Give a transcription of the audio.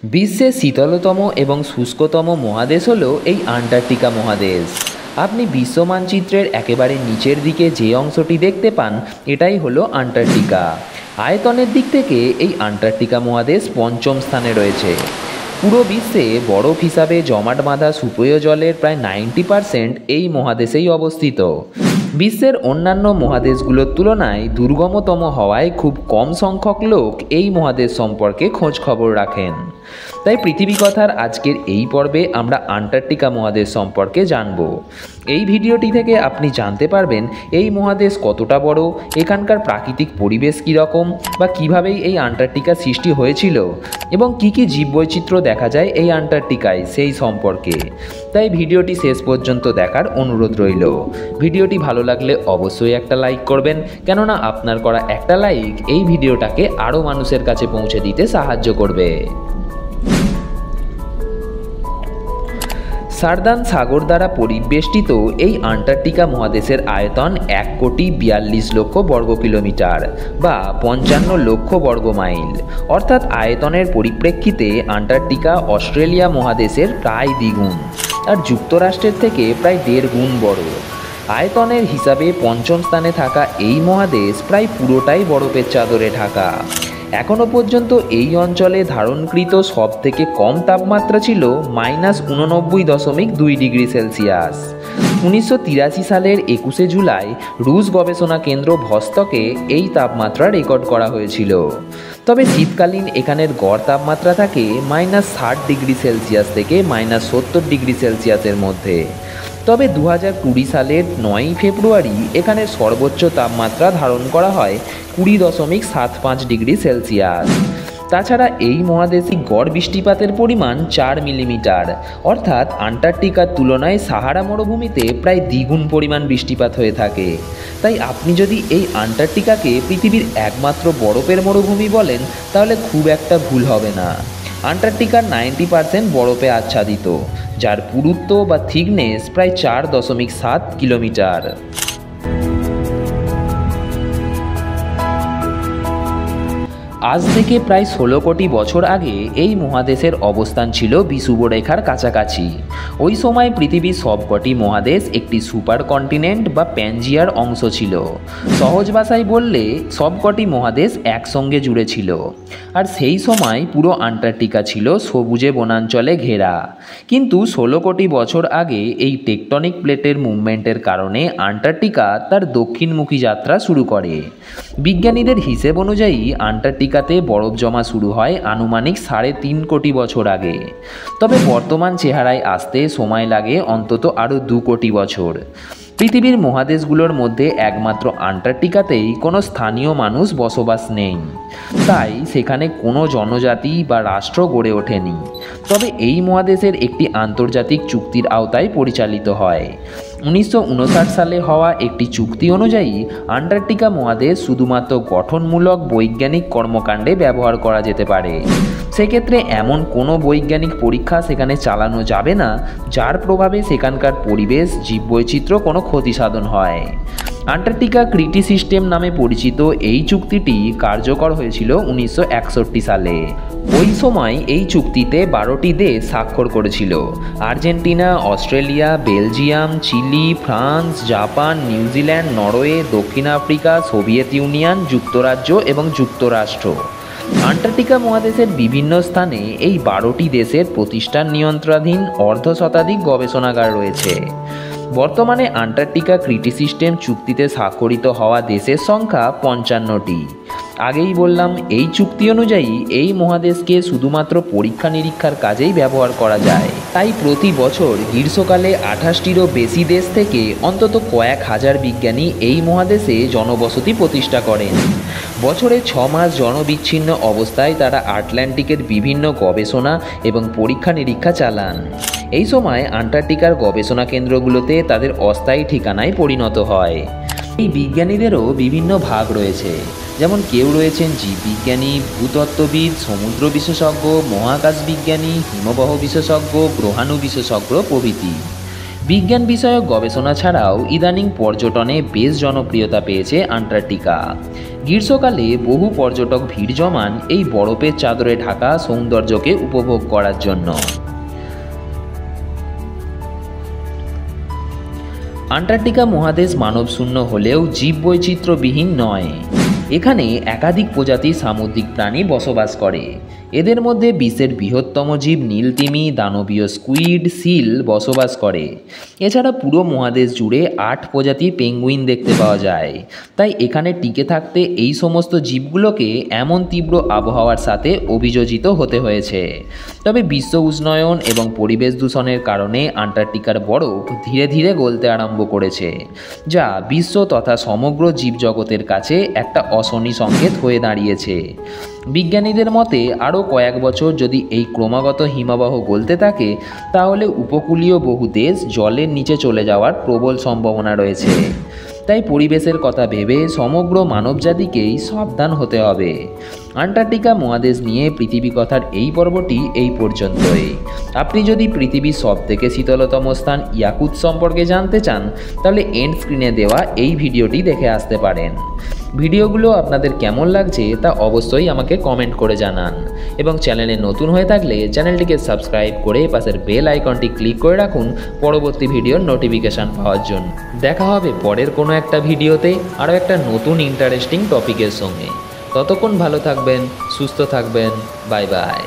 বিশ্বের শীতলতম এবং শুষ্কতম মহাদেশ হলো এই আন্টার্কটিকা মহাদেশ। আপনি বিশ্ব মানচিত্রের একেবারে নিচের দিকে যে অংশটি দেখতে পান এটাই হলো আন্টার্কটিকা। আয়তনের দিক থেকে এই আন্টার্কটিকা মহাদেশ পঞ্চম স্থানে রয়েছে। পুরো বিশ্বে বরফ হিসাবে জমাট বাঁধা সুপেয় জলের প্রায় 90% এই মহাদেশেই অবস্থিত। বিশ্বের অন্যান্য মহাদেশগুলোর তুলনায় দুর্গমতম হওয়ায় খুব কম সংখ্যক লোক এই মহাদেশ সম্পর্কে খোঁজ খবর রাখেন। তাই পৃথিবী কথার আজকের এই পর্বে আমরা আন্টার্কটিকা মহাদেশ সম্পর্কে জানব। এই ভিডিওটি থেকে আপনি জানতে পারবেন এই মহাদেশ কতটা বড়, এখানকার প্রাকৃতিক পরিবেশ কীরকম, বা কীভাবেই এই আন্টার্কটিকা সৃষ্টি হয়েছিল এবং কী কী জীববৈচিত্র্য দেখা যায় এই আন্টার্কটিকায় সেই সম্পর্কে। তাই ভিডিওটি শেষ পর্যন্ত দেখার অনুরোধ রইল। ভিডিওটি ভালো লাগলে অবশ্যই একটা লাইক করবেন, কেননা আপনার করা একটা লাইক এই ভিডিওটাকে আরও মানুষের কাছে পৌঁছে দিতে সাহায্য করবে। সার্দান সাগর দ্বারা পরিবেষ্টিত এই আন্টার্কটিকা মহাদেশের আয়তন 1,42,00,000 বর্গ কিলোমিটার বা 55 লক্ষ বর্গ মাইল। অর্থাৎ আয়তনের পরিপ্রেক্ষিতে আন্টার্কটিকা অস্ট্রেলিয়া মহাদেশের প্রায় দ্বিগুণ, আর যুক্তরাষ্ট্রের থেকে প্রায় 1.5 গুণ বড়। আয়তনের হিসাবে পঞ্চম স্থানে থাকা এই মহাদেশ প্রায় পুরোটাই বরফের চাদরে ঢাকা। এখনও পর্যন্ত এই অঞ্চলে ধারণকৃত সবথেকে কম তাপমাত্রা ছিল -89.2 ডিগ্রি সেলসিয়াস। 1983 সালের 21শে জুলাই রুশ গবেষণা কেন্দ্র ভস্তকে এই তাপমাত্রা রেকর্ড করা হয়েছিল। তবে শীতকালীন এখানের গড় তাপমাত্রা থাকে -60 ডিগ্রি সেলসিয়াস থেকে -70 ডিগ্রি সেলসিয়াসের মধ্যে। তবে 2020 সালের 9ই ফেব্রুয়ারি এখানে সর্বোচ্চ তাপমাত্রা ধারণ করা হয় 20.75 ডিগ্রি সেলসিয়াস। তাছাড়া এই মহাদেশে গড় বৃষ্টিপাতের পরিমাণ 4 মিলিমিটার, অর্থাৎ আন্টার্কটিকার তুলনায় সাহারা মরুভূমিতে প্রায় দ্বিগুণ পরিমাণ বৃষ্টিপাত হয়ে থাকে। তাই আপনি যদি এই আন্টার্কটিকাকে পৃথিবীর একমাত্র বরফের মরুভূমি বলেন তাহলে খুব একটা ভুল হবে না। আন্টার্কটিকার 90% বরফে আচ্ছাদিত, যার পুরুত্ব বা থিকনেস প্রায় 4.7 কিলোমিটার। আজ থেকে প্রায় 16 কোটি বছর আগে এই মহাদেশের অবস্থান ছিল বিষুবরেখার কাছাকাছি। ওই সময় পৃথিবীর সবকটি মহাদেশ একটি সুপার কন্টিনেন্ট বা প্যানজিয়ার অংশ ছিল। সহজ ভাষায় বললে সবকটি মহাদেশ একসঙ্গে জুড়ে ছিল। আর সেই সময় পুরো আন্টার্কটিকা ছিল সবুজে বনাঞ্চলে ঘেরা। কিন্তু 16 কোটি বছর আগে এই টেকটনিক প্লেটের মুভমেন্টের কারণে আন্টার্কটিকা তার দক্ষিণমুখী যাত্রা শুরু করে। বিজ্ঞানীদের হিসেব অনুযায়ী আন্টার্কটিকাতে বরফ জমা শুরু হয় আনুমানিক 3.5 কোটি বছর আগে। তবে বর্তমান চেহারায় আসতে সময় লাগে অন্তত আরও 2 কোটি বছর। পৃথিবীর মহাদেশগুলোর মধ্যে একমাত্র আন্টার্কটিকাতেই কোনো স্থানীয় মানুষ বসবাস নেই, তাই সেখানে কোনো জনজাতি বা রাষ্ট্র গড়ে ওঠেনি। তবে এই মহাদেশের একটি আন্তর্জাতিক চুক্তির আওতায় পরিচালিত হয়। 1959 সালে হওয়া একটি চুক্তি অনুযায়ী আন্টার্কটিকা মহাদেশ শুধুমাত্র গঠনমূলক বৈজ্ঞানিক কর্মকাণ্ডে ব্যবহার করা যেতে পারে। সেক্ষেত্রে এমন কোনো বৈজ্ঞানিক পরীক্ষা সেখানে চালানো যাবে না যার প্রভাবে সেখানকার পরিবেশ জীববৈচিত্র্য কোনো ক্ষতি সাধন হয়। আন্টার্কটিকা ট্রিটি সিস্টেম নামে পরিচিত এই চুক্তিটি কার্যকর হয়েছিল 1961 সালে। ওই সময় এই চুক্তিতে 12টি দেশ স্বাক্ষর করেছিল: Argentina, Australia, Belgium, Chile, France, Japan, New Zealand, Norway, দক্ষিণ আফ্রিকা, সোভিয়েত ইউনিয়ন, যুক্তরাজ্য এবং যুক্তরাষ্ট্র। আন্টার্কটিকা মহাদেশের বিভিন্ন স্থানে এই 12টি দেশের প্রতিষ্ঠান নিয়ন্ত্রণাধীন অর্ধশতাধিক গবেষণাগার রয়েছে। বর্তমানে আন্টার্কটিকা ট্রিটি সিস্টেম চুক্তিতে স্বাক্ষরিত হওয়া দেশের সংখ্যা 55টি। আগেই বললাম, এই চুক্তি অনুযায়ী এই মহাদেশকে শুধুমাত্র পরীক্ষা নিরীক্ষার কাজেই ব্যবহার করা যায়। তাই প্রতি বছর গ্রীষ্মকালে 28টিরও বেশি দেশ থেকে অন্তত কয়েক হাজার বিজ্ঞানী এই মহাদেশে জনবসতি প্রতিষ্ঠা করেন। বছরে 6 মাস জনবিচ্ছিন্ন অবস্থায় তারা আটলান্টিকের বিভিন্ন গবেষণা এবং পরীক্ষা নিরীক্ষা চালান। এই সময় আন্টার্কটিকার গবেষণা কেন্দ্রগুলোতে তাদের অস্থায়ী ঠিকানায় পরিণত হয়। এই বিজ্ঞানীদেরও বিভিন্ন ভাগ রয়েছে, যেমন কেউ রয়েছেন জীববিজ্ঞানী, ভূতত্ত্ববিদ, সমুদ্র বিশেষজ্ঞ, মহাকাশ বিজ্ঞানী, হিমবাহ বিশেষজ্ঞ, গ্রহাণু বিশেষজ্ঞ প্রভৃতি। বিজ্ঞান বিষয়ক গবেষণা ছাড়াও ইদানিং পর্যটনে বেশ জনপ্রিয়তা পেয়েছে আন্টার্কটিকা। গ্রীষ্মকালে বহু পর্যটক ভিড় জমান এই বরফের চাদরে ঢাকা সৌন্দর্যকে উপভোগ করার জন্য। আন্টার্কটিকা মহাদেশ মানবশূন্য হলেও জীববৈচিত্র্যবিহীন নয়। এখানে একাধিক প্রজাতির সামুদ্রিক প্রাণী বসবাস করে। এদের মধ্যে বিশ্বের বৃহত্তম জীব নীলতিমি, দানবীয় স্কুইড, সিল বসবাস করে। এছাড়া পুরো মহাদেশ জুড়ে 8 প্রজাতির পেঙ্গুইন দেখতে পাওয়া যায়। তাই এখানে টিকে থাকতে এই সমস্ত জীবগুলোকে এমন তীব্র আবহাওয়ার সাথে অভিযোজিত হতে হয়েছে। তবে বিশ্ব উষ্ণায়ন এবং পরিবেশ দূষণের কারণে আন্টার্কটিকার বরফ ধীরে ধীরে গলতে আরম্ভ করেছে, যা বিশ্ব তথা সমগ্র জীবজগতের কাছে একটা অশনি সংকেত হয়ে দাঁড়িয়েছে। বিজ্ঞানীদের মতে আরও কয়েক বছর যদি এই ক্রমাগত হিমবাহ গলতে থাকে, তাহলে উপকূলীয় বহু দেশ জলের নিচে চলে যাওয়ার প্রবল সম্ভাবনা রয়েছে। তাই পরিবেশের কথা ভেবে সমগ্র মানবজাতিকেই সাবধান হতে হবে। আন্টার্কটিকা মহাদেশ নিয়ে পৃথিবী কথার এই পর্বটি এই পর্যন্তই। আপনি যদি পৃথিবীর সবথেকে শীতলতম স্থান ইয়াকুত সম্পর্কে জানতে চান, তাহলে এন্ড স্ক্রিনে দেওয়া এই ভিডিওটি দেখে আসতে পারেন। ভিডিওগুলো আপনাদের কেমন লাগছে তা অবশ্যই আমাকে কমেন্ট করে জানান, এবং চ্যানেলে নতুন হয়ে থাকলে চ্যানেলটিকে সাবস্ক্রাইব করে পাশের বেল আইকনটি ক্লিক করে রাখুন পরবর্তী ভিডিওর নোটিফিকেশান পাওয়ার জন্য। দেখা হবে পরের কোনো একটা ভিডিওতে আরও একটা নতুন ইন্টারেস্টিং টপিকের সঙ্গে। ততক্ষণ ভালো থাকবেন, সুস্থ থাকবেন। Bye bye.